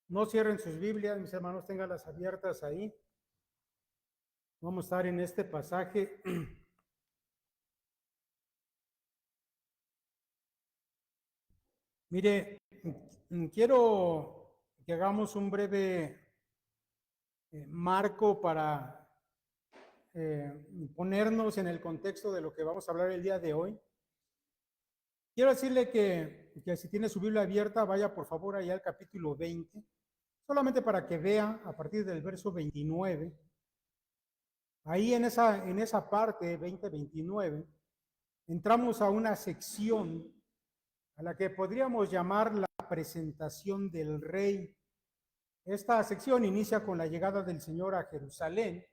No cierren sus Biblias, mis hermanos, ténganlas abiertas ahí. Vamos a estar en este pasaje. Mire, quiero que hagamos un breve marco para ponernos en el contexto de lo que vamos a hablar el día de hoy. Quiero decirle que si tiene su Biblia abierta, vaya por favor allá al capítulo 20, solamente para que vea a partir del verso 29. Ahí en esa parte, 20-29, entramos a una sección a la que podríamos llamar la presentación del rey. Esta sección inicia con la llegada del Señor a Jerusalén.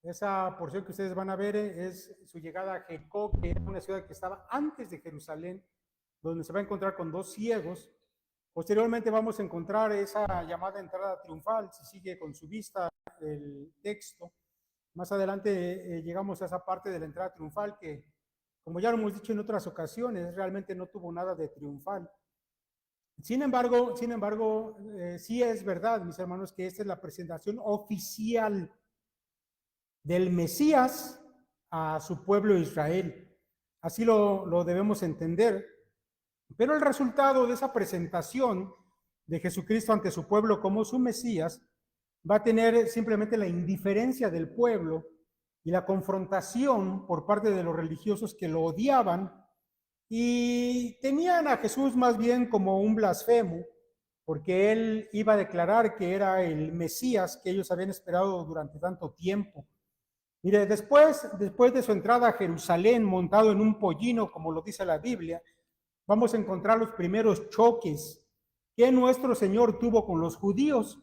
Esa porción que ustedes van a ver es su llegada a Jericó, que era una ciudad que estaba antes de Jerusalén, donde se va a encontrar con dos ciegos. Posteriormente vamos a encontrar esa llamada entrada triunfal, si sigue con su vista el texto. Más adelante llegamos a esa parte de la entrada triunfal que, como ya lo hemos dicho en otras ocasiones, realmente no tuvo nada de triunfal. Sin embargo, sí es verdad, mis hermanos, que esta es la presentación oficial del Mesías a su pueblo Israel. Así lo debemos entender. Pero el resultado de esa presentación de Jesucristo ante su pueblo como su Mesías va a tener simplemente la indiferencia del pueblo y la confrontación por parte de los religiosos que lo odiaban y tenían a Jesús más bien como un blasfemo, porque él iba a declarar que era el Mesías que ellos habían esperado durante tanto tiempo. Mire, después de su entrada a Jerusalén montado en un pollino, como lo dice la Biblia, vamos a encontrar los primeros choques que nuestro Señor tuvo con los judíos,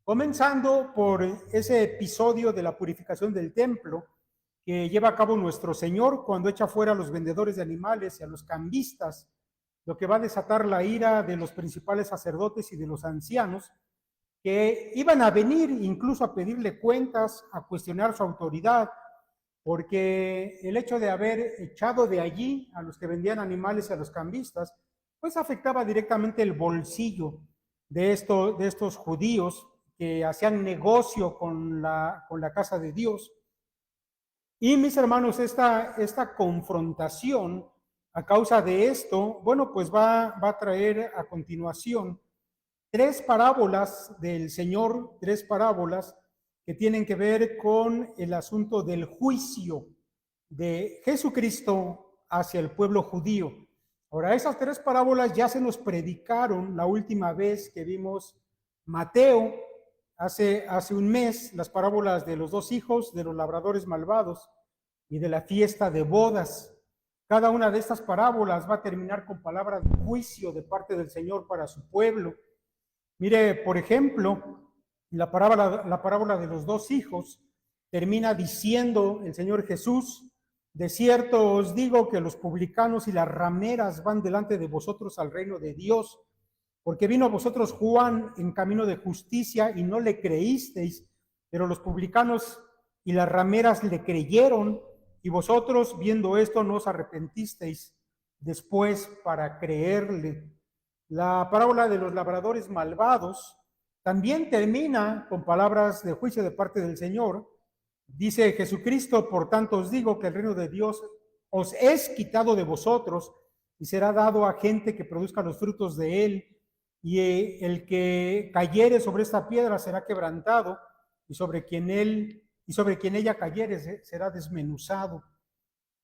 comenzando por ese episodio de la purificación del templo que lleva a cabo nuestro Señor cuando echa fuera a los vendedores de animales y a los cambistas, lo que va a desatar la ira de los principales sacerdotes y de los ancianos, que iban a venir incluso a pedirle cuentas, a cuestionar su autoridad, porque el hecho de haber echado de allí a los que vendían animales y a los cambistas, pues afectaba directamente el bolsillo de estos judíos que hacían negocio con la casa de Dios. Y mis hermanos, esta confrontación a causa de esto, bueno, pues va a traer a continuación tres parábolas del Señor, tres parábolas que tienen que ver con el asunto del juicio de Jesucristo hacia el pueblo judío. Ahora, esas tres parábolas ya se nos predicaron la última vez que vimos Mateo, hace un mes, las parábolas de los dos hijos, de los labradores malvados y de la fiesta de bodas. Cada una de estas parábolas va a terminar con palabras de juicio de parte del Señor para su pueblo. Mire, por ejemplo, la parábola de los dos hijos termina diciendo el Señor Jesús: de cierto os digo que los publicanos y las rameras van delante de vosotros al reino de Dios, porque vino a vosotros Juan en camino de justicia y no le creísteis, pero los publicanos y las rameras le creyeron, y vosotros viendo esto no os arrepentisteis después para creerle. La parábola de los labradores malvados también termina con palabras de juicio de parte del Señor. Dice Jesucristo: por tanto os digo que el reino de Dios os es quitado de vosotros y será dado a gente que produzca los frutos de él, y el que cayere sobre esta piedra será quebrantado, y sobre quien ella cayere será desmenuzado.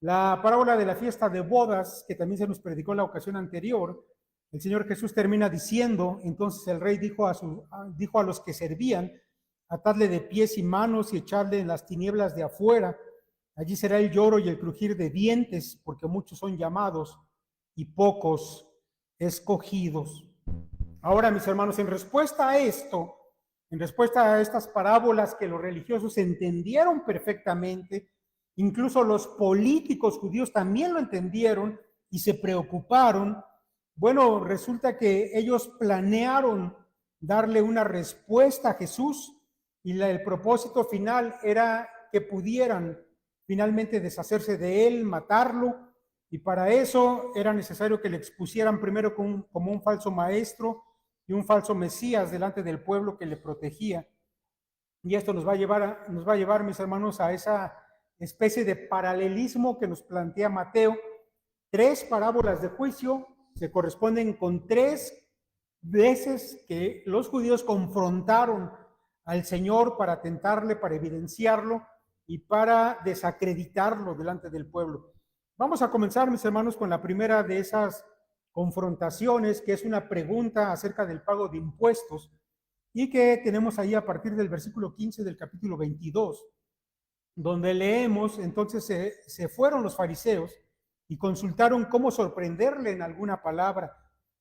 La parábola de la fiesta de bodas, que también se nos predicó en la ocasión anterior, el Señor Jesús termina diciendo: entonces el rey dijo a los que servían: atadle de pies y manos y echadle en las tinieblas de afuera. Allí será el lloro y el crujir de dientes, porque muchos son llamados y pocos escogidos. Ahora, mis hermanos, en respuesta a esto, en respuesta a estas parábolas que los religiosos entendieron perfectamente, incluso los políticos judíos también lo entendieron y se preocuparon. Bueno, resulta que ellos planearon darle una respuesta a Jesús, y el propósito final era que pudieran finalmente deshacerse de él, matarlo, y para eso era necesario que le expusieran primero como un falso maestro y un falso Mesías delante del pueblo que le protegía. Y esto nos va a llevar, mis hermanos, a esa especie de paralelismo que nos plantea Mateo. 3 parábolas de juicio se corresponden con 3 veces que los judíos confrontaron al Señor para tentarle, para evidenciarlo y para desacreditarlo delante del pueblo. Vamos a comenzar, mis hermanos, con la primera de esas confrontaciones, que es una pregunta acerca del pago de impuestos, y que tenemos ahí a partir del versículo 15 del capítulo 22, donde leemos: entonces se fueron los fariseos y consultaron cómo sorprenderle en alguna palabra,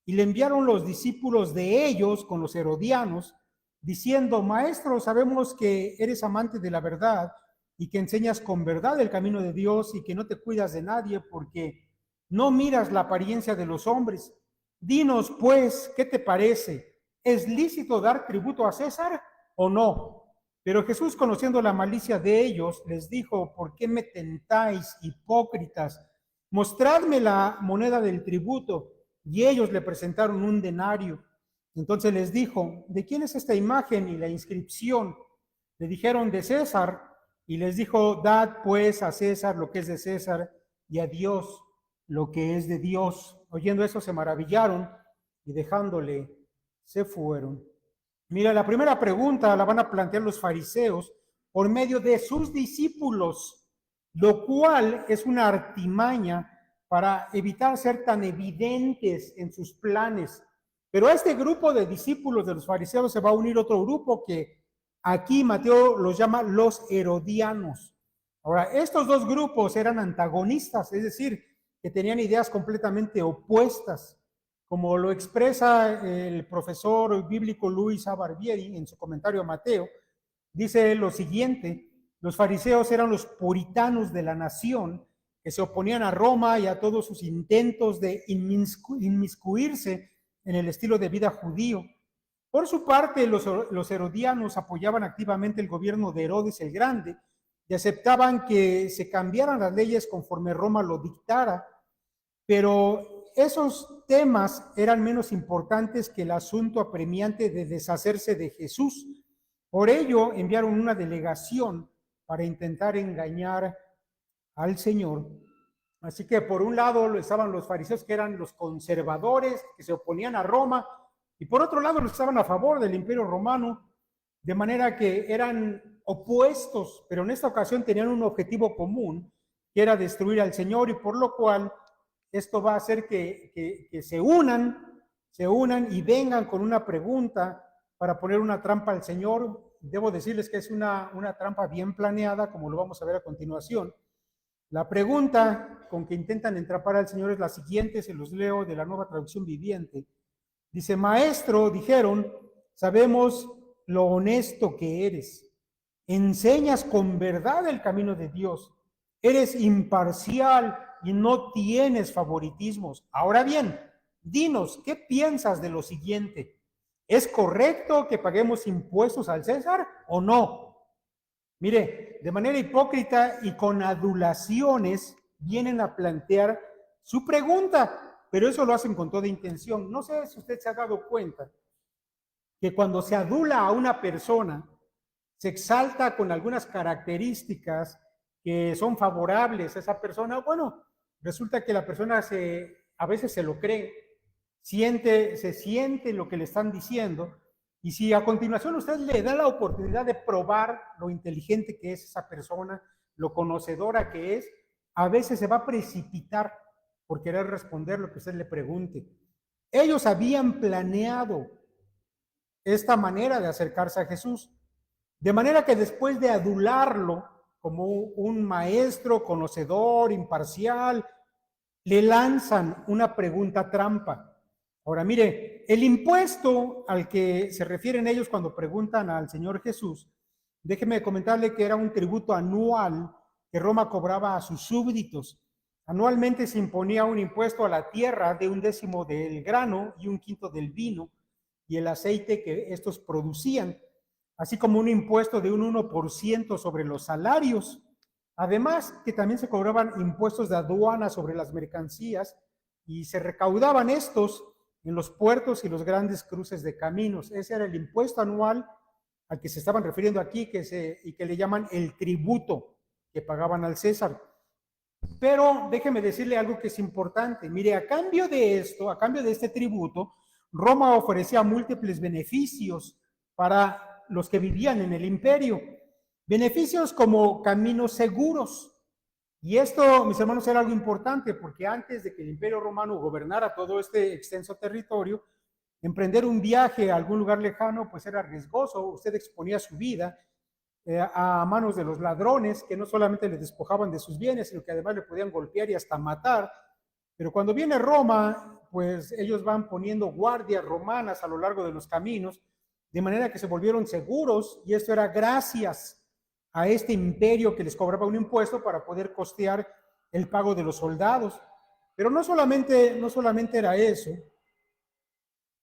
y le enviaron los discípulos de ellos con los herodianos, diciendo: Maestro, sabemos que eres amante de la verdad y que enseñas con verdad el camino de Dios y que no te cuidas de nadie porque no miras la apariencia de los hombres. Dinos, pues, ¿qué te parece? ¿Es lícito dar tributo a César o no? Pero Jesús, conociendo la malicia de ellos, les dijo: ¿por qué me tentáis, hipócritas? Mostradme la moneda del tributo. Y ellos le presentaron un denario. Entonces les dijo: ¿de quién es esta imagen y la inscripción? Le dijeron: de César. Y les dijo: dad pues a César lo que es de César y a Dios lo que es de Dios. Oyendo eso se maravillaron y dejándole se fueron. Mira, la primera pregunta la van a plantear los fariseos por medio de sus discípulos, lo cual es una artimaña para evitar ser tan evidentes en sus planes. Pero a este grupo de discípulos de los fariseos se va a unir otro grupo que aquí Mateo los llama los herodianos. Ahora, estos dos grupos eran antagonistas, es decir, que tenían ideas completamente opuestas. Como lo expresa el profesor bíblico Luis A. Barbieri en su comentario a Mateo, dice lo siguiente: los fariseos eran los puritanos de la nación que se oponían a Roma y a todos sus intentos de inmiscuirse en el estilo de vida judío. Por su parte, los herodianos apoyaban activamente el gobierno de Herodes el Grande y aceptaban que se cambiaran las leyes conforme Roma lo dictara, pero esos temas eran menos importantes que el asunto apremiante de deshacerse de Jesús. Por ello, enviaron una delegación para intentar engañar al Señor. Así que por un lado estaban los fariseos, que eran los conservadores, que se oponían a Roma, y por otro lado los que estaban a favor del Imperio Romano, de manera que eran opuestos, pero en esta ocasión tenían un objetivo común, que era destruir al Señor, y por lo cual esto va a hacer que se unan y vengan con una pregunta para poner una trampa al Señor. Debo decirles que es una trampa bien planeada, como lo vamos a ver a continuación. La pregunta con que intentan entrapar al Señor es la siguiente, se los leo de la Nueva Traducción Viviente. Dice: Maestro, dijeron, sabemos lo honesto que eres. Enseñas con verdad el camino de Dios. Eres imparcial y no tienes favoritismos. Ahora bien, dinos, ¿qué piensas de lo siguiente? ¿Es correcto que paguemos impuestos al César o no? Mire, de manera hipócrita y con adulaciones vienen a plantear su pregunta, pero eso lo hacen con toda intención. No sé si usted se ha dado cuenta que cuando se adula a una persona, se exalta con algunas características que son favorables a esa persona. Bueno, resulta que la persona a veces se lo cree, se siente lo que le están diciendo, y si a continuación usted le da la oportunidad de probar lo inteligente que es esa persona, lo conocedora que es, a veces se va a precipitar por querer responder lo que usted le pregunte. Ellos habían planeado esta manera de acercarse a Jesús, de manera que después de adularlo como un maestro conocedor, imparcial, le lanzan una pregunta trampa. Ahora, mire, el impuesto al que se refieren ellos cuando preguntan al Señor Jesús, déjeme comentarle que era un tributo anual que Roma cobraba a sus súbditos. Anualmente se imponía un impuesto a la tierra de 1/10 del grano y 1/5 del vino y el aceite que estos producían, así como un impuesto de un 1% sobre los salarios. Además, que también se cobraban impuestos de aduana sobre las mercancías y se recaudaban estos en los puertos y los grandes cruces de caminos. Ese era el impuesto anual al que se estaban refiriendo aquí y que le llaman el tributo que pagaban al César. Pero déjeme decirle algo que es importante. Mire, a cambio de esto, a cambio de este tributo, Roma ofrecía múltiples beneficios para los que vivían en el imperio. Beneficios como caminos seguros. Y esto, mis hermanos, era algo importante porque antes de que el Imperio Romano gobernara todo este extenso territorio, emprender un viaje a algún lugar lejano pues era riesgoso. Usted exponía su vida a manos de los ladrones, que no solamente le despojaban de sus bienes, sino que además le podían golpear y hasta matar. Pero cuando viene Roma, pues ellos van poniendo guardias romanas a lo largo de los caminos, de manera que se volvieron seguros, y esto era gracias a este imperio que les cobraba un impuesto para poder costear el pago de los soldados. Pero no solamente era eso,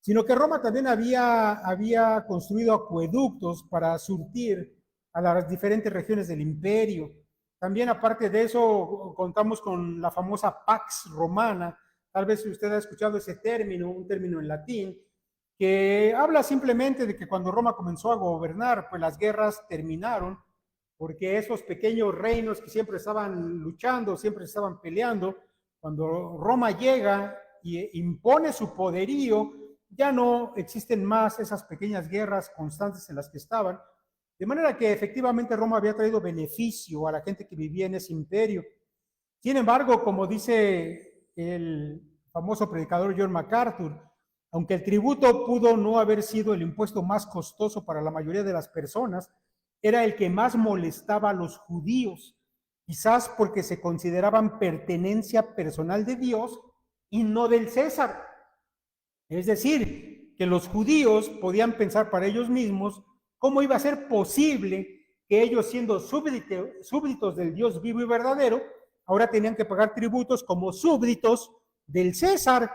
sino que Roma también había construido acueductos para surtir a las diferentes regiones del imperio. También, aparte de eso, contamos con la famosa Pax Romana. Tal vez usted ha escuchado ese término, un término en latín, que habla simplemente de que cuando Roma comenzó a gobernar, pues las guerras terminaron, porque esos pequeños reinos que siempre estaban luchando, siempre estaban peleando, cuando Roma llega y impone su poderío, ya no existen más esas pequeñas guerras constantes en las que estaban, de manera que efectivamente Roma había traído beneficio a la gente que vivía en ese imperio. Sin embargo, como dice el famoso predicador John MacArthur, aunque el tributo pudo no haber sido el impuesto más costoso para la mayoría de las personas, era el que más molestaba a los judíos, quizás porque se consideraban pertenencia personal de Dios y no del César. Es decir, que los judíos podían pensar para ellos mismos cómo iba a ser posible que ellos, siendo súbditos del Dios vivo y verdadero, ahora tenían que pagar tributos como súbditos del César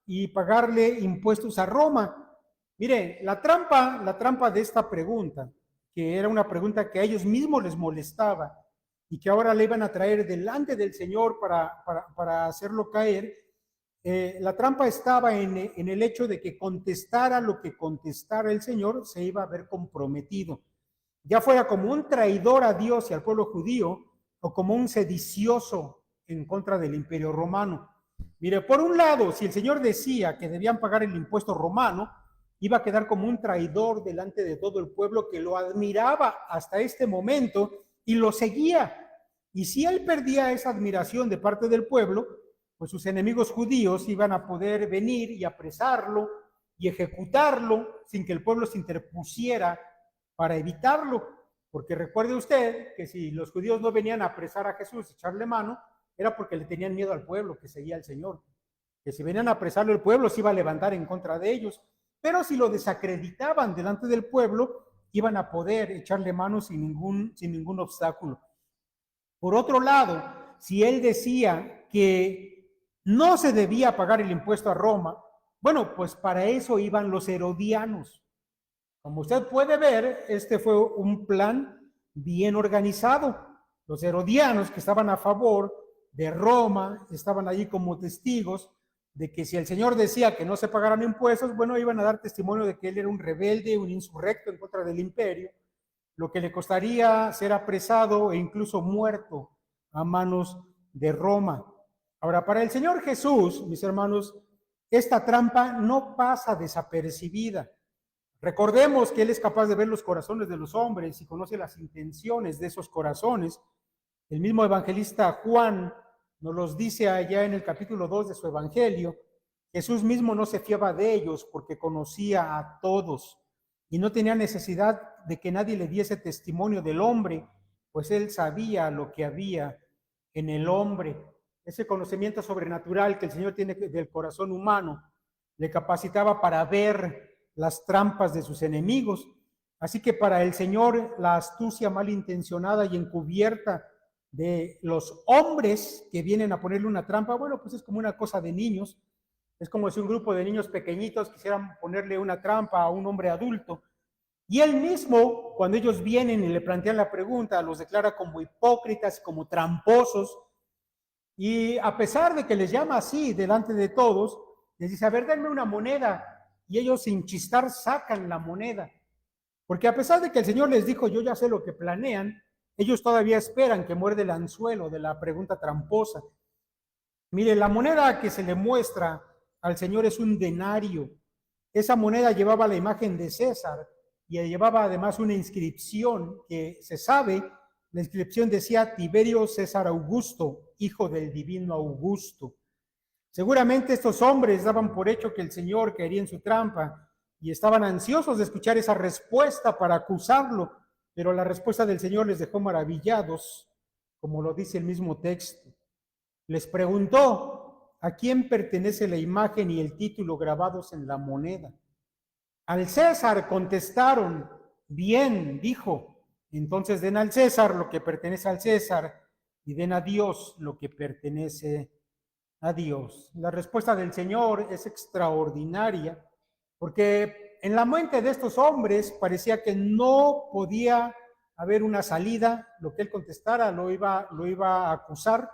y pagarle impuestos a Roma. Mire, la trampa de esta pregunta, que era una pregunta que a ellos mismos les molestaba y que ahora le iban a traer delante del Señor para hacerlo caer, la trampa estaba en el hecho de que contestara lo que contestara el Señor, se iba a ver comprometido, ya fuera como un traidor a Dios y al pueblo judío, o como un sedicioso en contra del imperio romano. Mire, por un lado, si el Señor decía que debían pagar el impuesto romano, iba a quedar como un traidor delante de todo el pueblo que lo admiraba hasta este momento y lo seguía. Y si él perdía esa admiración de parte del pueblo, pues sus enemigos judíos iban a poder venir y apresarlo y ejecutarlo sin que el pueblo se interpusiera para evitarlo. Porque recuerde usted que si los judíos no venían a apresar a Jesús, echarle mano, era porque le tenían miedo al pueblo que seguía al Señor. Que si venían a apresarlo, el pueblo se iba a levantar en contra de ellos. Pero si lo desacreditaban delante del pueblo, iban a poder echarle mano sin ningún obstáculo. Por otro lado, si él decía que no se debía pagar el impuesto a Roma, bueno, pues para eso iban los herodianos. Como usted puede ver, este fue un plan bien organizado. Los herodianos, que estaban a favor de Roma, estaban allí como testigos de que si el Señor decía que no se pagaran impuestos, bueno, iban a dar testimonio de que él era un rebelde, un insurrecto en contra del imperio, lo que le costaría ser apresado e incluso muerto a manos de Roma. Ahora, para el Señor Jesús, mis hermanos, esta trampa no pasa desapercibida. Recordemos que Él es capaz de ver los corazones de los hombres y conoce las intenciones de esos corazones. El mismo evangelista Juan nos los dice allá en el capítulo 2 de su evangelio. Jesús mismo no se fiaba de ellos porque conocía a todos y no tenía necesidad de que nadie le diese testimonio del hombre, pues Él sabía lo que había en el hombre. Ese conocimiento sobrenatural que el Señor tiene del corazón humano le capacitaba para ver las trampas de sus enemigos. Así que para el Señor, la astucia malintencionada y encubierta de los hombres que vienen a ponerle una trampa, bueno, pues es como una cosa de niños. Es como si un grupo de niños pequeñitos quisieran ponerle una trampa a un hombre adulto. Y él mismo, cuando ellos vienen y le plantean la pregunta, los declara como hipócritas, como tramposos. Y a pesar de que les llama así delante de todos, les dice, a ver, denme una moneda. Y ellos sin chistar sacan la moneda. Porque a pesar de que el Señor les dijo, yo ya sé lo que planean, ellos todavía esperan que muerde el anzuelo de la pregunta tramposa. Mire, la moneda que se le muestra al Señor es un denario. Esa moneda llevaba la imagen de César y llevaba además una inscripción que se sabe, la inscripción decía Tiberio César Augusto, hijo del divino Augusto. Seguramente estos hombres daban por hecho que el Señor caería en su trampa y estaban ansiosos de escuchar esa respuesta para acusarlo, pero la respuesta del Señor les dejó maravillados, como lo dice el mismo texto. Les preguntó, ¿a quién pertenece la imagen y el título grabados en la moneda? Al César contestaron, bien, dijo, entonces den al César lo que pertenece al César y den a Dios lo que pertenece a Dios. La respuesta del Señor es extraordinaria porque en la mente de estos hombres parecía que no podía haber una salida, lo que él contestara lo iba a acusar,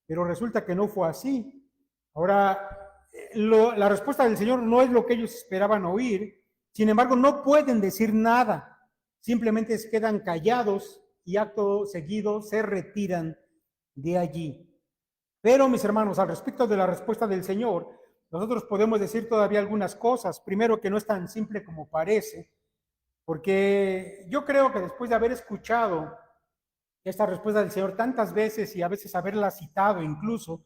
pero resulta que no fue así. Ahora, la respuesta del Señor no es lo que ellos esperaban oír, sin embargo, no pueden decir nada, simplemente se quedan callados y acto seguido se retiran de allí. Pero, mis hermanos, al respecto de la respuesta del Señor, nosotros podemos decir todavía algunas cosas. Primero, que no es tan simple como parece, porque yo creo que después de haber escuchado esta respuesta del Señor tantas veces y a veces haberla citado incluso,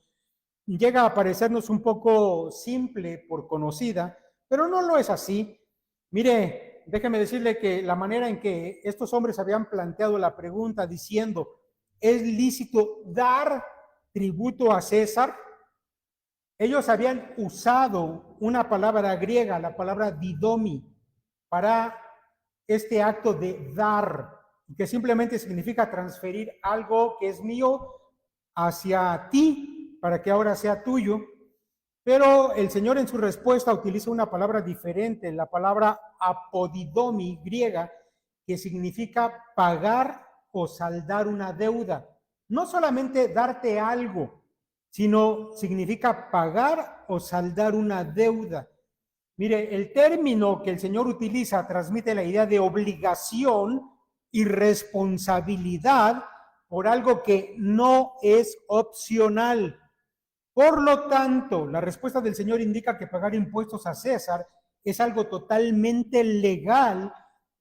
llega a parecernos un poco simple por conocida, pero no lo es así. Mire, déjeme decirle que la manera en que estos hombres habían planteado la pregunta diciendo, ¿es lícito dar tributo a César? Ellos habían usado una palabra griega, la palabra didomi, para este acto de dar, que simplemente significa transferir algo que es mío hacia ti para que ahora sea tuyo. Pero el Señor en su respuesta utiliza una palabra diferente, la palabra apodidomi griega, que significa pagar o saldar una deuda. No solamente darte algo, sino significa pagar o saldar una deuda. Mire, el término que el Señor utiliza transmite la idea de obligación y responsabilidad por algo que no es opcional. Por lo tanto, la respuesta del Señor indica que pagar impuestos a César es algo totalmente legal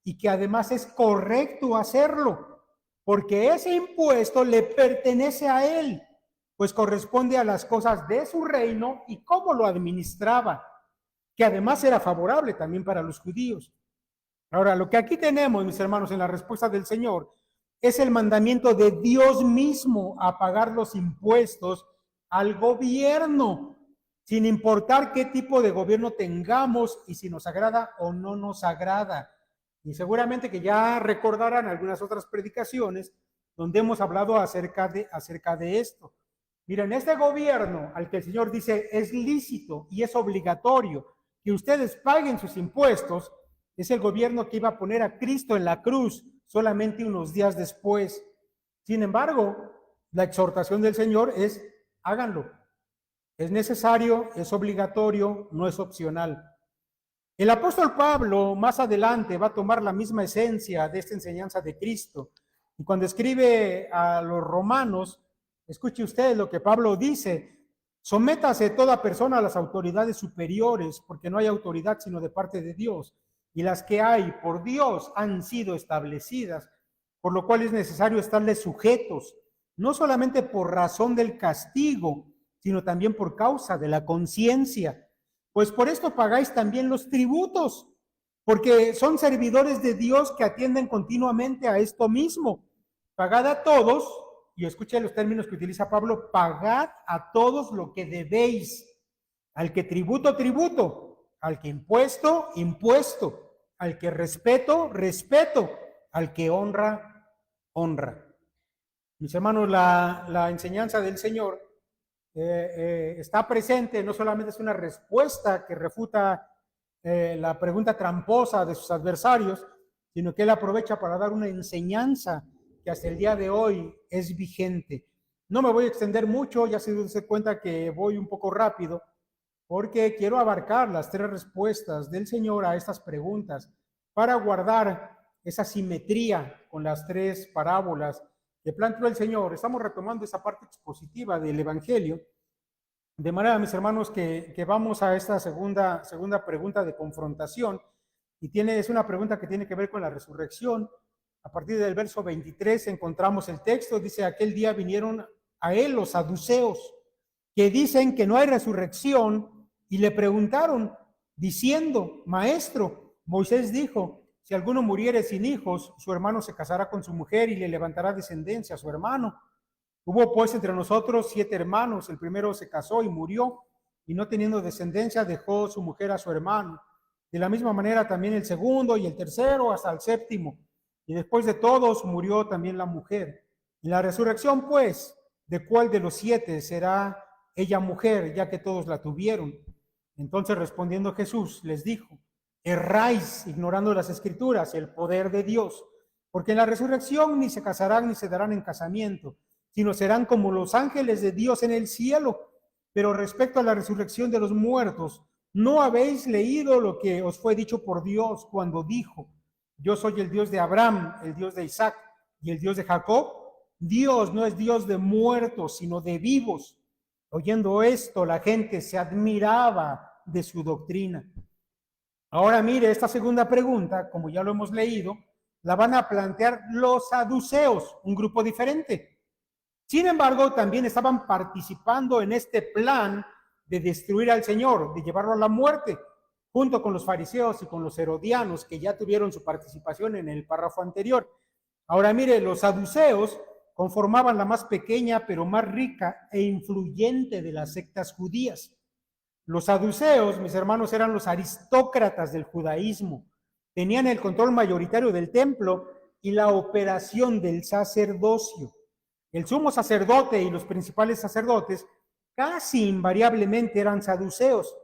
y que además es correcto hacerlo, porque ese impuesto le pertenece a él, pues corresponde a las cosas de su reino y cómo lo administraba, que además era favorable también para los judíos. Ahora, lo que aquí tenemos, mis hermanos, en la respuesta del Señor, es el mandamiento de Dios mismo a pagar los impuestos al gobierno, sin importar qué tipo de gobierno tengamos y si nos agrada o no nos agrada. Y seguramente que ya recordarán algunas otras predicaciones donde hemos hablado acerca de esto. Miren, este gobierno al que el Señor dice es lícito y es obligatorio que ustedes paguen sus impuestos, es el gobierno que iba a poner a Cristo en la cruz solamente unos días después. Sin embargo, la exhortación del Señor es, háganlo. Es necesario, es obligatorio, no es opcional. El apóstol Pablo más adelante va a tomar la misma esencia de esta enseñanza de Cristo. Y cuando escribe a los romanos, escuche usted lo que Pablo dice, sométase toda persona a las autoridades superiores, porque no hay autoridad sino de parte de Dios, y las que hay por Dios han sido establecidas, por lo cual es necesario estarles sujetos, no solamente por razón del castigo, sino también por causa de la conciencia. Pues por esto pagáis también los tributos, porque son servidores de Dios que atienden continuamente a esto mismo. Pagad a todos, y escuchen los términos que utiliza Pablo, pagad a todos lo que debéis. Al que tributo, tributo. Al que impuesto, impuesto. Al que respeto, respeto. Al que honra, honra. Mis hermanos, la enseñanza del Señor está presente, no solamente es una respuesta que refuta la pregunta tramposa de sus adversarios, sino que él aprovecha para dar una enseñanza que hasta el día de hoy es vigente. No me voy a extender mucho, ya se da cuenta que voy un poco rápido, porque quiero abarcar las tres respuestas del Señor a estas preguntas para guardar esa simetría con las tres parábolas que planteó el Señor. Estamos retomando esa parte expositiva del Evangelio, de manera, mis hermanos, que vamos a esta segunda pregunta de confrontación, y es una pregunta que tiene que ver con la resurrección. A partir del verso 23 encontramos el texto, dice: aquel día vinieron a él los saduceos, que dicen que no hay resurrección, y le preguntaron, diciendo: Maestro, Moisés dijo, si alguno muriere sin hijos, su hermano se casará con su mujer y le levantará descendencia a su hermano. Hubo pues entre nosotros 7 hermanos, el primero se casó y murió, y no teniendo descendencia dejó su mujer a su hermano. De la misma manera también el segundo y el tercero hasta el séptimo, y después de todos murió también la mujer. En la resurrección, pues, ¿de cuál de los 7 será ella mujer, ya que todos la tuvieron? Entonces respondiendo Jesús les dijo: erráis ignorando las escrituras y el poder de Dios, porque en la resurrección ni se casarán ni se darán en casamiento, sino serán como los ángeles de Dios en el cielo. Pero respecto a la resurrección de los muertos, ¿no habéis leído lo que os fue dicho por Dios cuando dijo: yo soy el Dios de Abraham, el Dios de Isaac y el Dios de Jacob? Dios no es Dios de muertos, sino de vivos. Oyendo esto, la gente se admiraba de su doctrina. Ahora mire, esta segunda pregunta, como ya lo hemos leído, la van a plantear los saduceos, un grupo diferente. Sin embargo, también estaban participando en este plan de destruir al Señor, de llevarlo a la muerte, junto con los fariseos y con los herodianos, que ya tuvieron su participación en el párrafo anterior. Ahora mire, los saduceos conformaban la más pequeña, pero más rica e influyente de las sectas judías. Los saduceos, mis hermanos, eran los aristócratas del judaísmo. Tenían el control mayoritario del templo y la operación del sacerdocio. El sumo sacerdote y los principales sacerdotes casi invariablemente eran saduceos,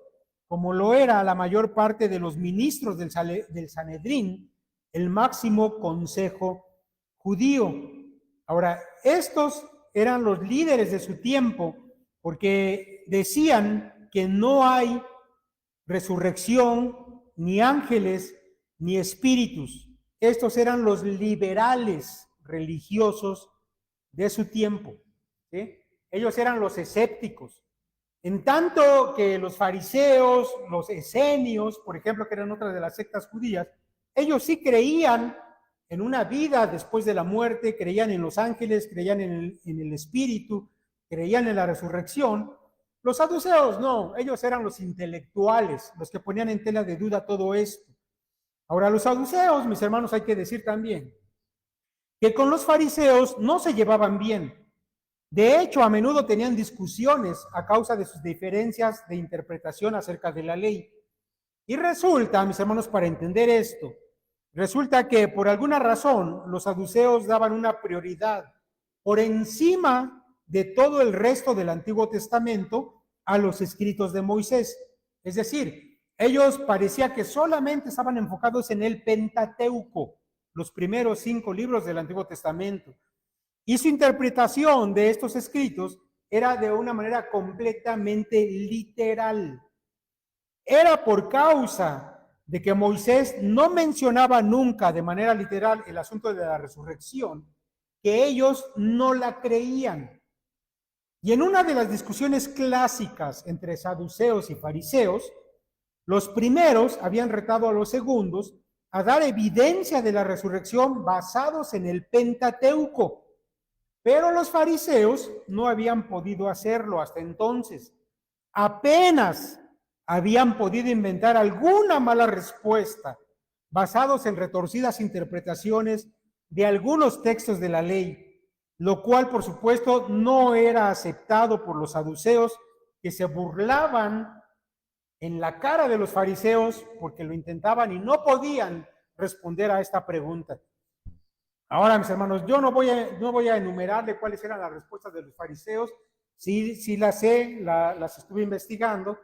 como lo era la mayor parte de los ministros del Sanedrín, el máximo consejo judío. Ahora, estos eran los líderes de su tiempo, porque decían que no hay resurrección, ni ángeles, ni espíritus. Estos eran los liberales religiosos de su tiempo, ¿sí? Ellos eran los escépticos. En tanto que los fariseos, los esenios, por ejemplo, que eran otras de las sectas judías, ellos sí creían en una vida después de la muerte, creían en los ángeles, creían en el espíritu, creían en la resurrección. Los saduceos no, ellos eran los intelectuales, los que ponían en tela de duda todo esto. Ahora, los saduceos, mis hermanos, hay que decir también que con los fariseos no se llevaban bien. De hecho, a menudo tenían discusiones a causa de sus diferencias de interpretación acerca de la ley. Y resulta, mis hermanos, para entender esto, resulta que por alguna razón los saduceos daban una prioridad por encima de todo el resto del Antiguo Testamento a los escritos de Moisés. Es decir, ellos parecía que solamente estaban enfocados en el Pentateuco, los primeros 5 libros del Antiguo Testamento. Y su interpretación de estos escritos era de una manera completamente literal. Era por causa de que Moisés no mencionaba nunca de manera literal el asunto de la resurrección, que ellos no la creían. Y en una de las discusiones clásicas entre saduceos y fariseos, los primeros habían retado a los segundos a dar evidencia de la resurrección basados en el Pentateuco, pero los fariseos no habían podido hacerlo hasta entonces. Apenas habían podido inventar alguna mala respuesta basados en retorcidas interpretaciones de algunos textos de la ley, lo cual, por supuesto, no era aceptado por los saduceos, que se burlaban en la cara de los fariseos porque lo intentaban y no podían responder a esta pregunta. Ahora, mis hermanos, yo no voy a enumerarle cuáles eran las respuestas de los fariseos. Sí las sé, las estuve investigando,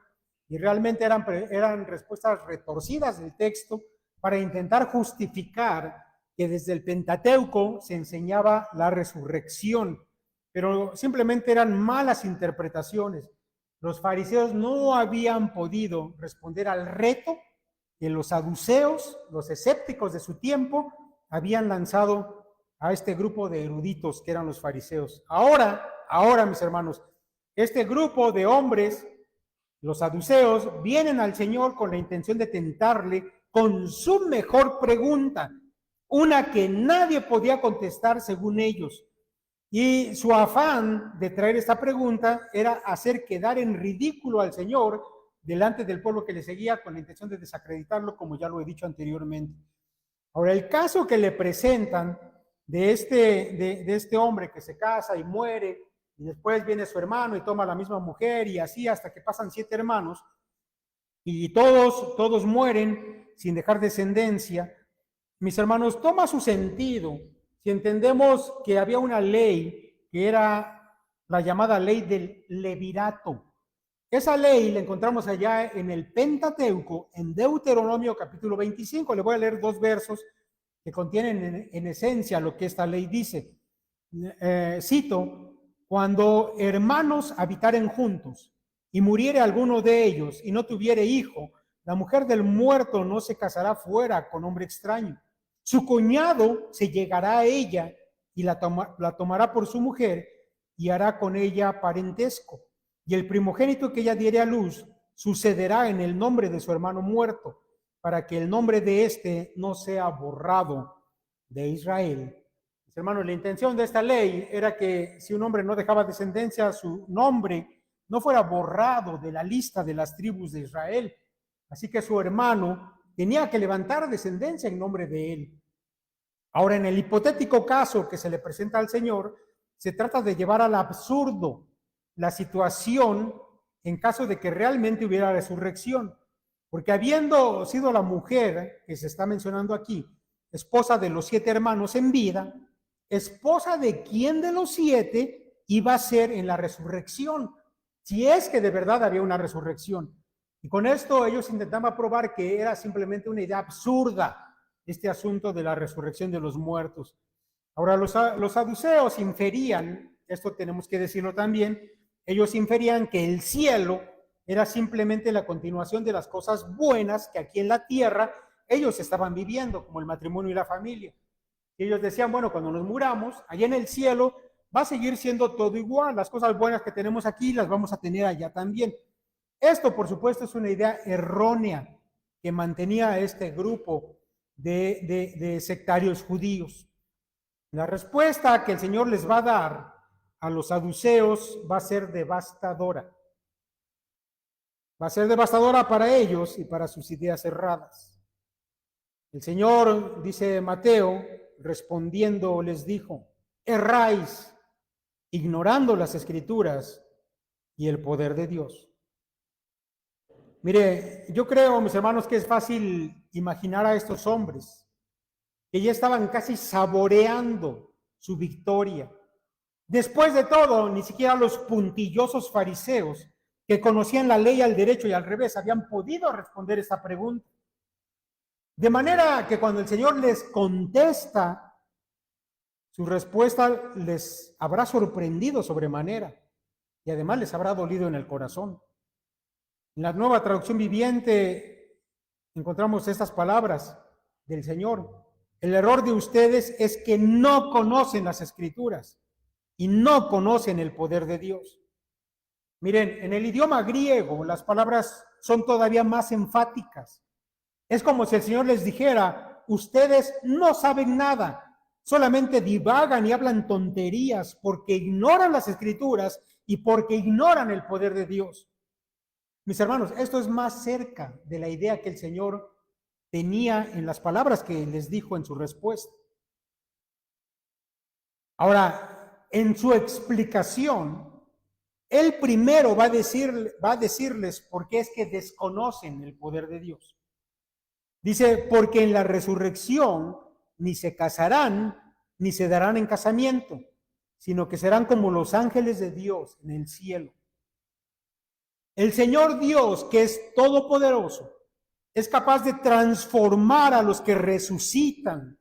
y realmente eran respuestas retorcidas del texto, para intentar justificar que desde el Pentateuco se enseñaba la resurrección, pero simplemente eran malas interpretaciones. Los fariseos no habían podido responder al reto que los saduceos, los escépticos de su tiempo, habían lanzado a este grupo de eruditos que eran los fariseos. Ahora, mis hermanos, este grupo de hombres, los saduceos, vienen al Señor con la intención de tentarle con su mejor pregunta, una que nadie podía contestar según ellos. Y su afán de traer esta pregunta era hacer quedar en ridículo al Señor delante del pueblo que le seguía, con la intención de desacreditarlo, como ya lo he dicho anteriormente. Ahora, el caso que le presentan de este hombre que se casa y muere, y después viene su hermano y toma la misma mujer, y así hasta que pasan 7 hermanos, y todos mueren sin dejar descendencia. Mis hermanos, toma su sentido si entendemos que había una ley que era la llamada ley del levirato. Esa ley la encontramos allá en el Pentateuco, en Deuteronomio capítulo 25. Le voy a leer 2 versos que contienen en esencia lo que esta ley dice. Cito: cuando hermanos habitaren juntos y muriere alguno de ellos y no tuviere hijo, la mujer del muerto no se casará fuera con hombre extraño. Su cuñado se llegará a ella y la tomará por su mujer y hará con ella parentesco. Y el primogénito que ella diere a luz sucederá en el nombre de su hermano muerto, para que el nombre de éste no sea borrado de Israel. Mis hermanos, la intención de esta ley era que si un hombre no dejaba descendencia, su nombre no fuera borrado de la lista de las tribus de Israel. Así que su hermano tenía que levantar descendencia en nombre de él. Ahora, en el hipotético caso que se le presenta al Señor, se trata de llevar al absurdo la situación en caso de que realmente hubiera resurrección, porque habiendo sido la mujer que se está mencionando aquí, esposa de los 7 hermanos en vida, esposa de quién de los 7 iba a ser en la resurrección, si es que de verdad había una resurrección. Y con esto ellos intentaban probar que era simplemente una idea absurda este asunto de la resurrección de los muertos. Ahora, los saduceos inferían, esto tenemos que decirlo también, ellos inferían que el cielo era simplemente la continuación de las cosas buenas que aquí en la tierra ellos estaban viviendo, como el matrimonio y la familia. Y ellos decían, bueno, cuando nos muramos, allá en el cielo va a seguir siendo todo igual, las cosas buenas que tenemos aquí las vamos a tener allá también. Esto, por supuesto, es una idea errónea que mantenía este grupo de sectarios judíos. La respuesta que el Señor les va a dar a los saduceos va a ser devastadora. Va a ser devastadora para ellos y para sus ideas erradas. El Señor, dice Mateo, respondiendo les dijo: erráis, ignorando las Escrituras y el poder de Dios. Mire, yo creo, mis hermanos, que es fácil imaginar a estos hombres que ya estaban casi saboreando su victoria. Después de todo, ni siquiera los puntillosos fariseos, que conocían la ley al derecho y al revés, habían podido responder esta pregunta. De manera que cuando el Señor les contesta, su respuesta les habrá sorprendido sobremanera y además les habrá dolido en el corazón. En la Nueva Traducción Viviente encontramos estas palabras del Señor: el error de ustedes es que no conocen las Escrituras y no conocen el poder de Dios. Miren, en el idioma griego las palabras son todavía más enfáticas. Es como si el Señor les dijera: ustedes no saben nada, solamente divagan y hablan tonterías porque ignoran las Escrituras y porque ignoran el poder de Dios. Mis hermanos, esto es más cerca de la idea que el Señor tenía en las palabras que les dijo en su respuesta. Ahora, en su explicación, Él primero va a decirles por qué es que desconocen el poder de Dios. Dice: porque en la resurrección ni se casarán ni se darán en casamiento, sino que serán como los ángeles de Dios en el cielo. El Señor Dios, que es todopoderoso, es capaz de transformar a los que resucitan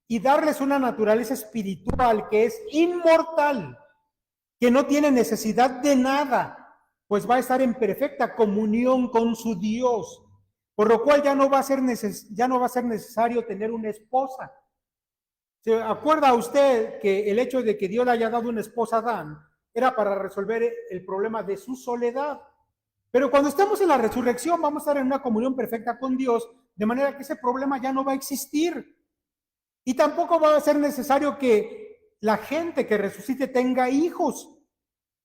y darles una naturaleza espiritual que es inmortal, que no tiene necesidad de nada, pues va a estar en perfecta comunión con su Dios, por lo cual ya no va a ser necesario tener una esposa. ¿Se acuerda usted que el hecho de que Dios le haya dado una esposa a Adán era para resolver el problema de su soledad? Pero cuando estemos en la resurrección vamos a estar en una comunión perfecta con Dios, de manera que ese problema ya no va a existir. Y tampoco va a ser necesario que la gente que resucite tenga hijos,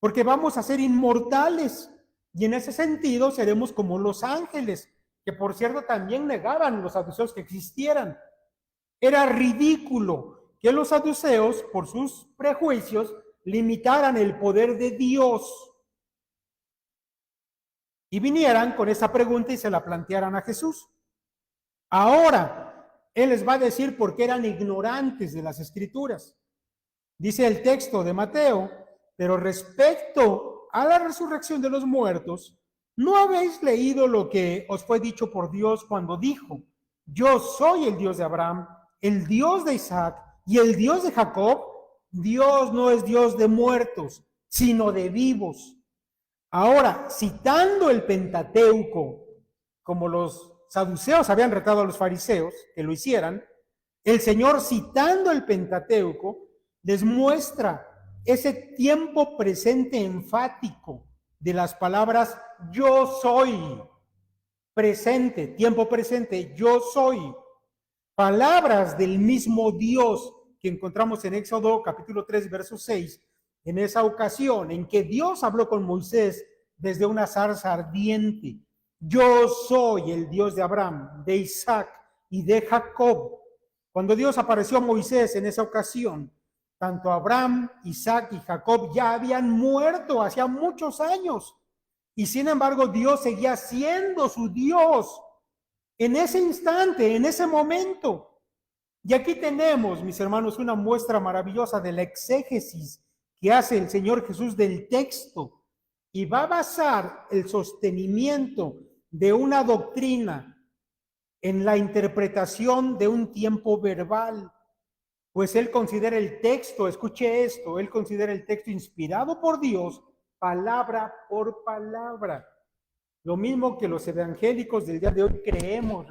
porque vamos a ser inmortales. Y en ese sentido seremos como los ángeles, que por cierto también negaban los saduceos que existieran. Era ridículo que los saduceos, por sus prejuicios, limitaran el poder de Dios y vinieran con esa pregunta y se la plantearan a Jesús. Ahora, Él les va a decir por qué eran ignorantes de las Escrituras. Dice el texto de Mateo, pero respecto a la resurrección de los muertos, ¿no habéis leído lo que os fue dicho por Dios cuando dijo, yo soy el Dios de Abraham, el Dios de Isaac y el Dios de Jacob? Dios no es Dios de muertos, sino de vivos. Ahora, citando el Pentateuco, como los saduceos habían retado a los fariseos que lo hicieran, el Señor, citando el Pentateuco, les muestra ese tiempo presente enfático de las palabras yo soy. Presente, tiempo presente, yo soy. Palabras del mismo Dios que encontramos en Éxodo capítulo 3, verso 6, en esa ocasión en que Dios habló con Moisés desde una zarza ardiente. Yo soy el Dios de Abraham, de Isaac y de Jacob. Cuando Dios apareció a Moisés en esa ocasión, tanto Abraham, Isaac y Jacob ya habían muerto hacía muchos años. Y sin embargo, Dios seguía siendo su Dios en ese instante, en ese momento. Y aquí tenemos, mis hermanos, una muestra maravillosa de la exégesis que hace el Señor Jesús del texto, y va a basar el sostenimiento de una doctrina en la interpretación de un tiempo verbal, pues él considera el texto, escuche esto, él considera el texto inspirado por Dios, palabra por palabra. Lo mismo que los evangélicos del día de hoy creemos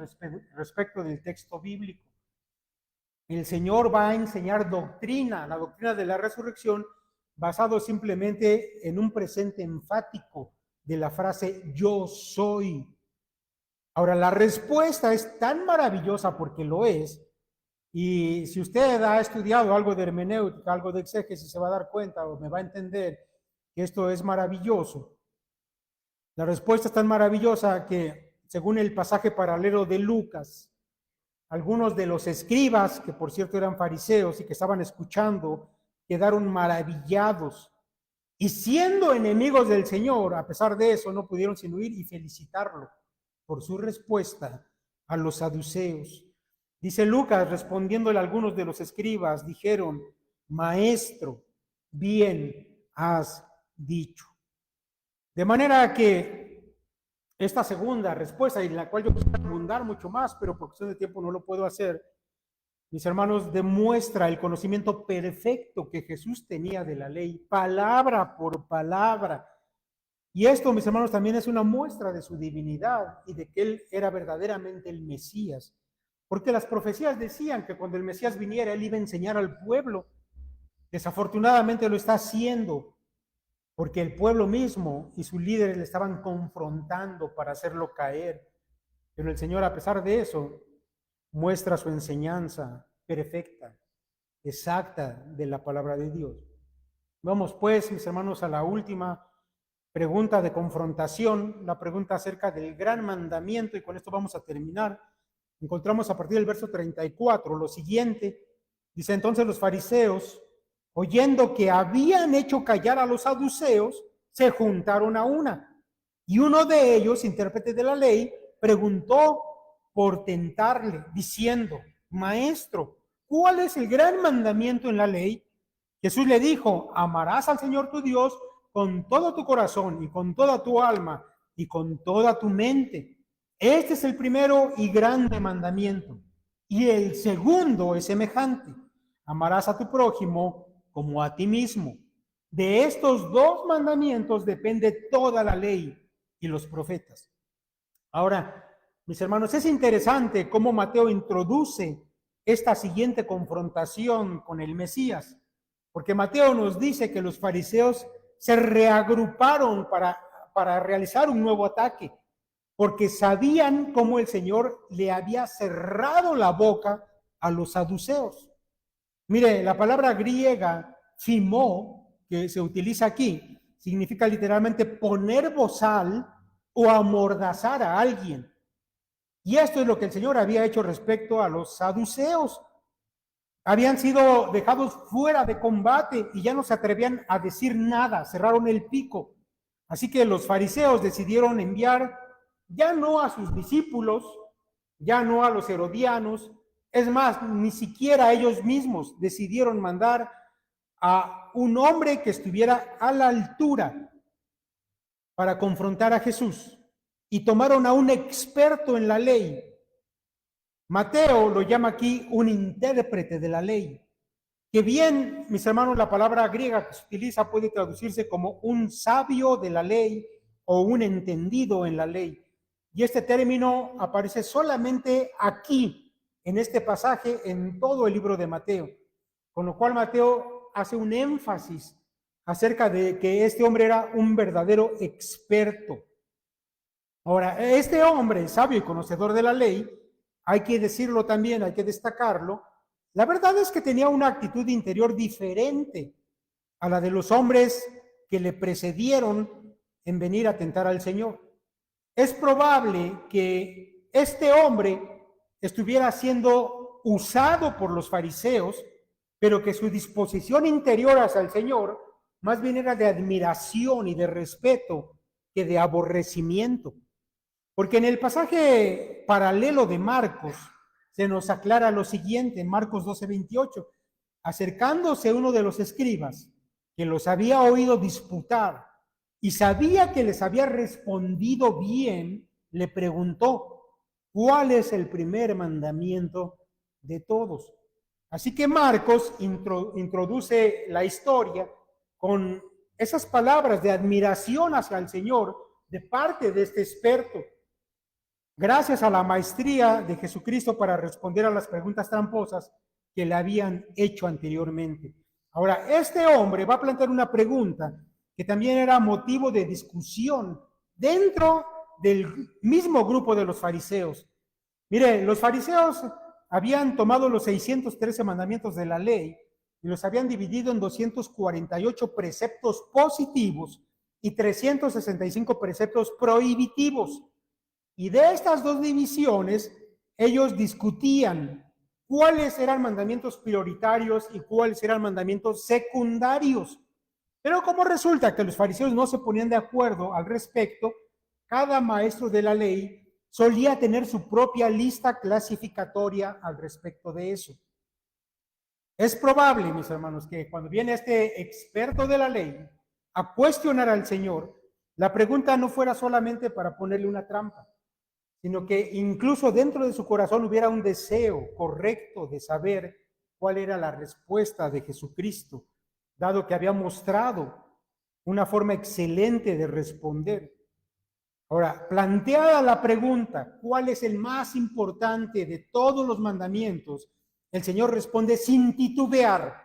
respecto del texto bíblico. El Señor va a enseñar doctrina, la doctrina de la resurrección, basado simplemente en un presente enfático de la frase yo soy. Ahora, la respuesta es tan maravillosa porque lo es, y si usted ha estudiado algo de hermenéutica, algo de exégesis, se va a dar cuenta o me va a entender que esto es maravilloso. La respuesta es tan maravillosa que, según el pasaje paralelo de Lucas, algunos de los escribas, que por cierto eran fariseos y que estaban escuchando, quedaron maravillados. Y siendo enemigos del Señor, a pesar de eso, no pudieron sino ir y felicitarlo por su respuesta a los saduceos. Dice Lucas, respondiéndole a algunos de los escribas, dijeron, Maestro, bien has dicho. De manera que esta segunda respuesta, y la cual yo quisiera abundar mucho más, pero por cuestión de tiempo no lo puedo hacer, mis hermanos, demuestra el conocimiento perfecto que Jesús tenía de la ley, palabra por palabra. Y esto, mis hermanos, también es una muestra de su divinidad y de que él era verdaderamente el Mesías. Porque las profecías decían que cuando el Mesías viniera, él iba a enseñar al pueblo. Desafortunadamente lo está haciendo, porque el pueblo mismo y sus líderes le estaban confrontando para hacerlo caer. Pero el Señor, a pesar de eso, muestra su enseñanza perfecta, exacta de la palabra de Dios. Vamos pues, mis hermanos, a la última pregunta de confrontación, la pregunta acerca del gran mandamiento, y con esto vamos a terminar. Encontramos a partir del verso 34 lo siguiente. Dice, entonces los fariseos, oyendo que habían hecho callar a los saduceos, se juntaron a una. Y uno de ellos, intérprete de la ley, preguntó por tentarle, diciendo, Maestro, ¿cuál es el gran mandamiento en la ley? Jesús le dijo, amarás al Señor tu Dios con todo tu corazón y con toda tu alma y con toda tu mente. Este es el primero y grande mandamiento. Y el segundo es semejante: amarás a tu prójimo como a ti mismo. De estos dos mandamientos depende toda la ley y los profetas. Ahora, mis hermanos, es interesante cómo Mateo introduce esta siguiente confrontación con el Mesías, porque Mateo nos dice que los fariseos se reagruparon para realizar un nuevo ataque, porque sabían cómo el Señor le había cerrado la boca a los saduceos. Mire, la palabra griega phimó, que se utiliza aquí, significa literalmente poner bozal o amordazar a alguien. Y esto es lo que el Señor había hecho respecto a los saduceos. Habían sido dejados fuera de combate y ya no se atrevían a decir nada, cerraron el pico. Así que los fariseos decidieron enviar ya no a sus discípulos, ya no a los herodianos, es más, ni siquiera ellos mismos decidieron mandar a un hombre que estuviera a la altura para confrontar a Jesús, y tomaron a un experto en la ley. Mateo lo llama aquí un intérprete de la ley, que bien, mis hermanos, la palabra griega que se utiliza puede traducirse como un sabio de la ley o un entendido en la ley. Y este término aparece solamente aquí, en este pasaje, en todo el libro de Mateo. Con lo cual Mateo hace un énfasis acerca de que este hombre era un verdadero experto. Ahora, este hombre, sabio y conocedor de la ley, hay que decirlo también, hay que destacarlo, la verdad es que tenía una actitud interior diferente a la de los hombres que le precedieron en venir a tentar al Señor. Es probable que este hombre estuviera siendo usado por los fariseos, pero que su disposición interior hacia el Señor más bien era de admiración y de respeto que de aborrecimiento. Porque en el pasaje paralelo de Marcos se nos aclara lo siguiente, en Marcos 12:28, acercándose uno de los escribas que los había oído disputar y sabía que les había respondido bien, le preguntó: ¿cuál es el primer mandamiento de todos? Así que Marcos introduce la historia con esas palabras de admiración hacia el Señor de parte de este experto. Gracias a la maestría de Jesucristo para responder a las preguntas tramposas que le habían hecho anteriormente. Ahora, este hombre va a plantear una pregunta que también era motivo de discusión dentro del mismo grupo de los fariseos. Mire, los fariseos habían tomado los 613 mandamientos de la ley y los habían dividido en 248 preceptos positivos y 365 preceptos prohibitivos. Y de estas dos divisiones, ellos discutían cuáles eran mandamientos prioritarios y cuáles eran mandamientos secundarios. Pero como resulta que los fariseos no se ponían de acuerdo al respecto, cada maestro de la ley solía tener su propia lista clasificatoria al respecto de eso. Es probable, mis hermanos, que cuando viene este experto de la ley a cuestionar al Señor, la pregunta no fuera solamente para ponerle una trampa, sino que incluso dentro de su corazón hubiera un deseo correcto de saber cuál era la respuesta de Jesucristo, dado que había mostrado una forma excelente de responder. Ahora, planteada la pregunta, ¿cuál es el más importante de todos los mandamientos? El Señor responde sin titubear: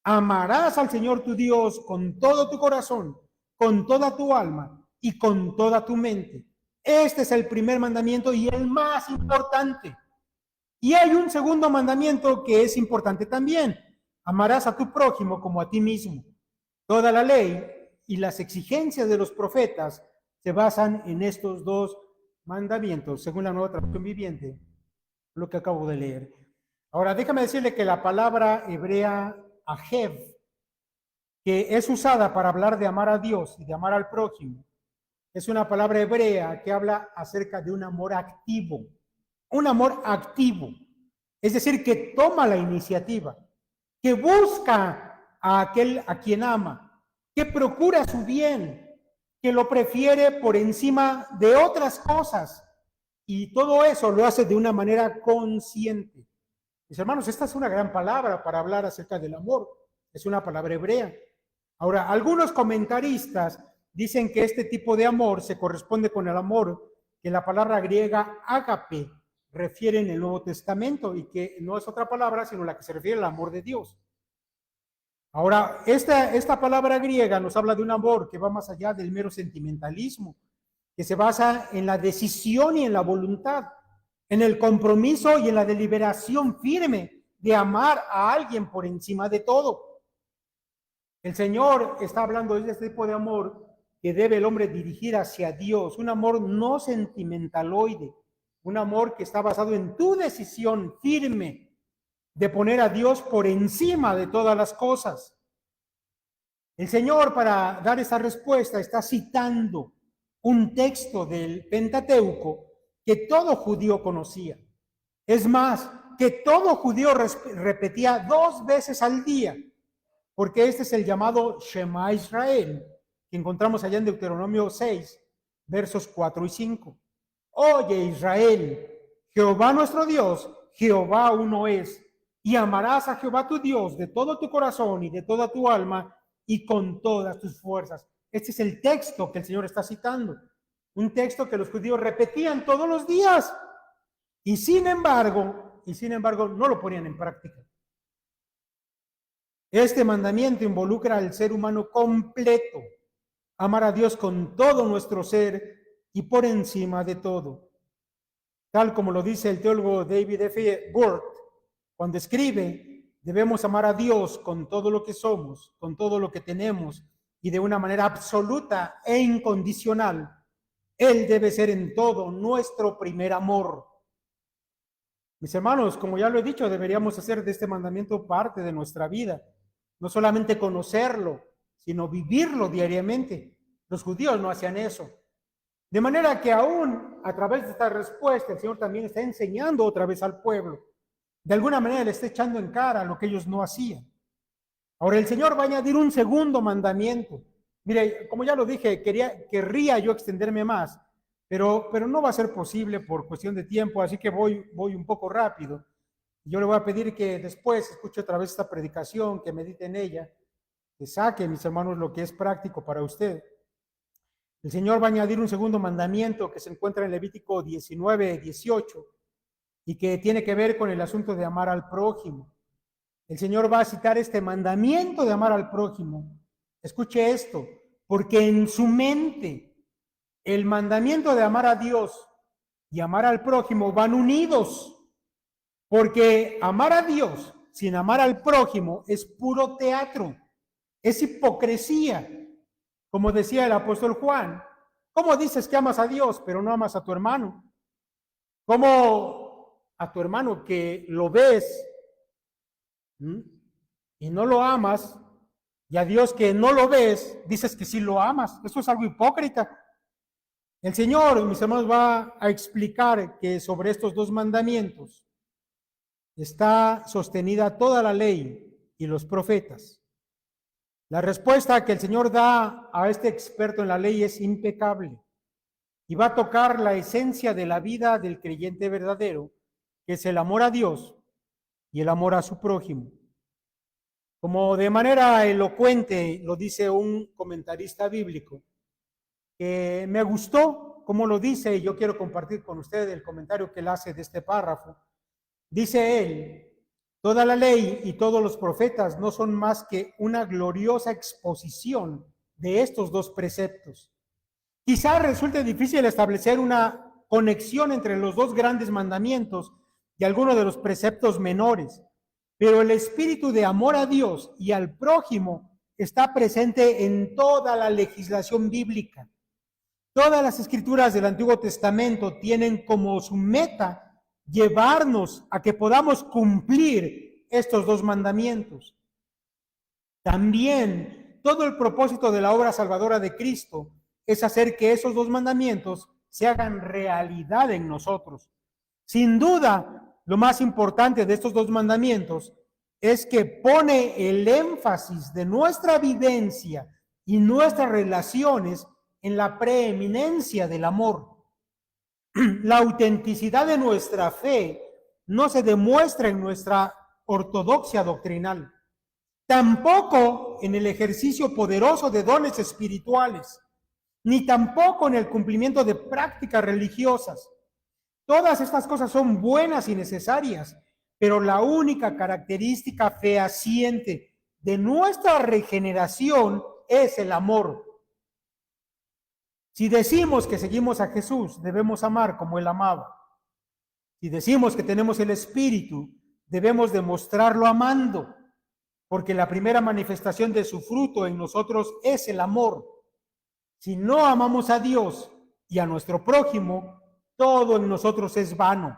amarás al Señor tu Dios con todo tu corazón, con toda tu alma y con toda tu mente. Este es el primer mandamiento y el más importante. Y hay un segundo mandamiento que es importante también: amarás a tu prójimo como a ti mismo. Toda la ley y las exigencias de los profetas se basan en estos dos mandamientos, según la Nueva Traducción Viviente, lo que acabo de leer. Ahora, déjame decirle que la palabra hebrea ajev, que es usada para hablar de amar a Dios y de amar al prójimo, es una palabra hebrea que habla acerca de un amor activo. Un amor activo, es decir, que toma la iniciativa, que busca a aquel a quien ama, que procura su bien, que lo prefiere por encima de otras cosas, Y todo eso lo hace de una manera consciente. Mis hermanos, esta es una gran palabra para hablar acerca del amor. Es una palabra hebrea. Ahora, algunos comentaristas dicen que este tipo de amor se corresponde con el amor que la palabra griega ágape refiere en el Nuevo Testamento y que no es otra palabra sino la que se refiere al amor de Dios. Ahora, esta palabra griega nos habla de un amor que va más allá del mero sentimentalismo, que se basa en la decisión y en la voluntad, en el compromiso y en la deliberación firme de amar a alguien por encima de todo. El Señor está hablando de este tipo de amor que debe el hombre dirigir hacia Dios, un amor no sentimentaloide, un amor que está basado en tu decisión firme de poner a Dios por encima de todas las cosas. El Señor, para dar esa respuesta, está citando un texto del Pentateuco que todo judío conocía. Es más, que todo judío repetía 2 veces al día, porque este es el llamado Shema Israel, que encontramos allá en Deuteronomio 6, versos 4 y 5. Oye Israel, Jehová nuestro Dios, Jehová uno es, y amarás a Jehová tu Dios de todo tu corazón y de toda tu alma y con todas tus fuerzas. Este es el texto que el Señor está citando, un texto que los judíos repetían todos los días y sin embargo no lo ponían en práctica. Este mandamiento involucra al ser humano completo, amar a Dios con todo nuestro ser y por encima de todo. Tal como lo dice el teólogo David F. Burt, cuando escribe, debemos amar a Dios con todo lo que somos, con todo lo que tenemos y de una manera absoluta e incondicional. Él debe ser en todo nuestro primer amor. Mis hermanos, como ya lo he dicho, deberíamos hacer de este mandamiento parte de nuestra vida. No solamente conocerlo, sino vivirlo diariamente. Los judíos no hacían eso. De manera que aún a través de esta respuesta, el Señor también está enseñando otra vez al pueblo. De alguna manera le está echando en cara lo que ellos no hacían. Ahora el Señor va a añadir un segundo mandamiento. Mire, como ya lo dije, querría yo extenderme más, pero no va a ser posible por cuestión de tiempo, así que voy un poco rápido. Yo le voy a pedir que después escuche otra vez esta predicación, que medite en ella, que saque, mis hermanos, lo que es práctico para usted. El Señor va a añadir un segundo mandamiento que se encuentra en Levítico 19, 18 y que tiene que ver con el asunto de amar al prójimo. El Señor va a citar este mandamiento de amar al prójimo. Escuche esto, porque en su mente el mandamiento de amar a Dios y amar al prójimo van unidos. Porque amar a Dios sin amar al prójimo es puro teatro, es hipocresía. Como decía el apóstol Juan, ¿cómo dices que amas a Dios pero no amas a tu hermano? ¿Cómo a tu hermano que lo ves y no lo amas, y a Dios que no lo ves, dices que sí lo amas? Eso es algo hipócrita. El Señor, mis hermanos, va a explicar que sobre estos 2 mandamientos está sostenida toda la ley y los profetas. La respuesta que el Señor da a este experto en la ley es impecable y va a tocar la esencia de la vida del creyente verdadero, que es el amor a Dios y el amor a su prójimo. Como de manera elocuente lo dice un comentarista bíblico, que me gustó como lo dice, y yo quiero compartir con ustedes el comentario que él hace de este párrafo. Dice él: toda la ley y todos los profetas no son más que una gloriosa exposición de estos 2 preceptos. Quizá resulte difícil establecer una conexión entre los 2 grandes mandamientos y algunos de los preceptos menores, pero el espíritu de amor a Dios y al prójimo está presente en toda la legislación bíblica. Todas las escrituras del Antiguo Testamento tienen como su meta llevarnos a que podamos cumplir estos 2 mandamientos. También todo el propósito de la obra salvadora de Cristo es hacer que esos 2 mandamientos se hagan realidad en nosotros. Sin duda, lo más importante de estos 2 mandamientos es que pone el énfasis de nuestra vivencia y nuestras relaciones en la preeminencia del amor. la autenticidad de nuestra fe no se demuestra en nuestra ortodoxia doctrinal, tampoco en el ejercicio poderoso de dones espirituales, ni tampoco en el cumplimiento de prácticas religiosas. Todas estas cosas son buenas y necesarias, pero la única característica fehaciente de nuestra regeneración es el amor. Si decimos que seguimos a Jesús, debemos amar como Él amaba. Si decimos que tenemos el Espíritu, debemos demostrarlo amando, porque la primera manifestación de su fruto en nosotros es el amor. Si no amamos a Dios y a nuestro prójimo, todo en nosotros es vano.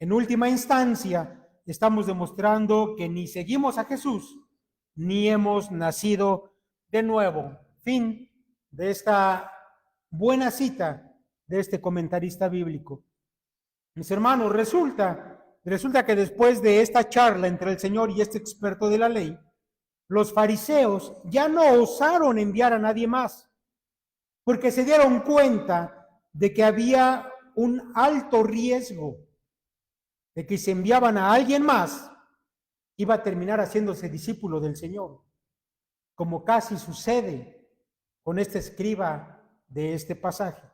En última instancia, estamos demostrando que ni seguimos a Jesús, ni hemos nacido de nuevo. Fin de esta buena cita de este comentarista bíblico. Mis hermanos, resulta que después de esta charla entre el Señor y este experto de la ley, los fariseos ya no osaron enviar a nadie más, porque se dieron cuenta de que había un alto riesgo de que si enviaban a alguien más, iba a terminar haciéndose discípulo del Señor, como casi sucede con este escriba de este pasaje.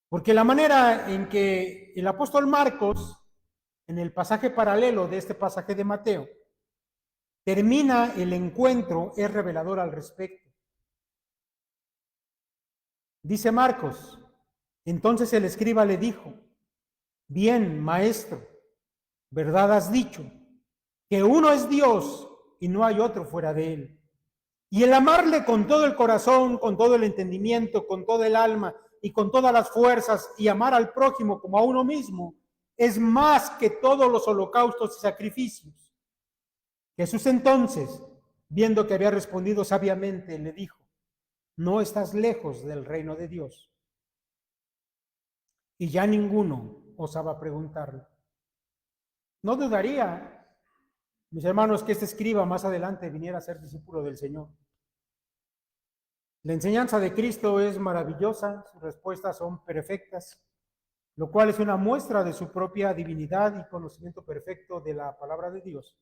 Porque la manera en que el apóstol Marcos, en el pasaje paralelo de este pasaje de Mateo, termina el encuentro es revelador al respecto. Dice Marcos, entonces el escriba le dijo, bien, maestro, verdad has dicho, que uno es Dios y no hay otro fuera de él. Y el amarle con todo el corazón, con todo el entendimiento, con todo el alma y con todas las fuerzas y amar al prójimo como a uno mismo es más que todos los holocaustos y sacrificios. Jesús entonces, viendo que había respondido sabiamente, le dijo, no estás lejos del reino de Dios. Y ya ninguno osaba preguntarle. No dudaría, mis hermanos, que este escriba más adelante viniera a ser discípulo del Señor. La enseñanza de Cristo es maravillosa, sus respuestas son perfectas, lo cual es una muestra de su propia divinidad y conocimiento perfecto de la palabra de Dios.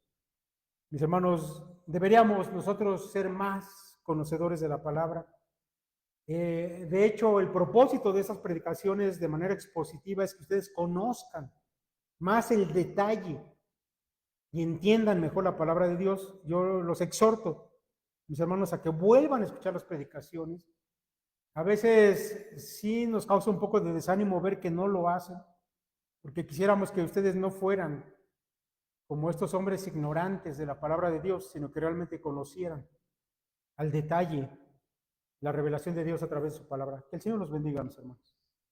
Mis hermanos, deberíamos nosotros ser más conocedores de la palabra. De hecho, el propósito de esas predicaciones de manera expositiva es que ustedes conozcan más el detalle y entiendan mejor la palabra de Dios. Yo los exhorto, mis hermanos, a que vuelvan a escuchar las predicaciones. A veces sí nos causa un poco de desánimo ver que no lo hacen, porque quisiéramos que ustedes no fueran como estos hombres ignorantes de la palabra de Dios, sino que realmente conocieran al detalle la revelación de Dios a través de su palabra. Que el Señor los bendiga, mis hermanos.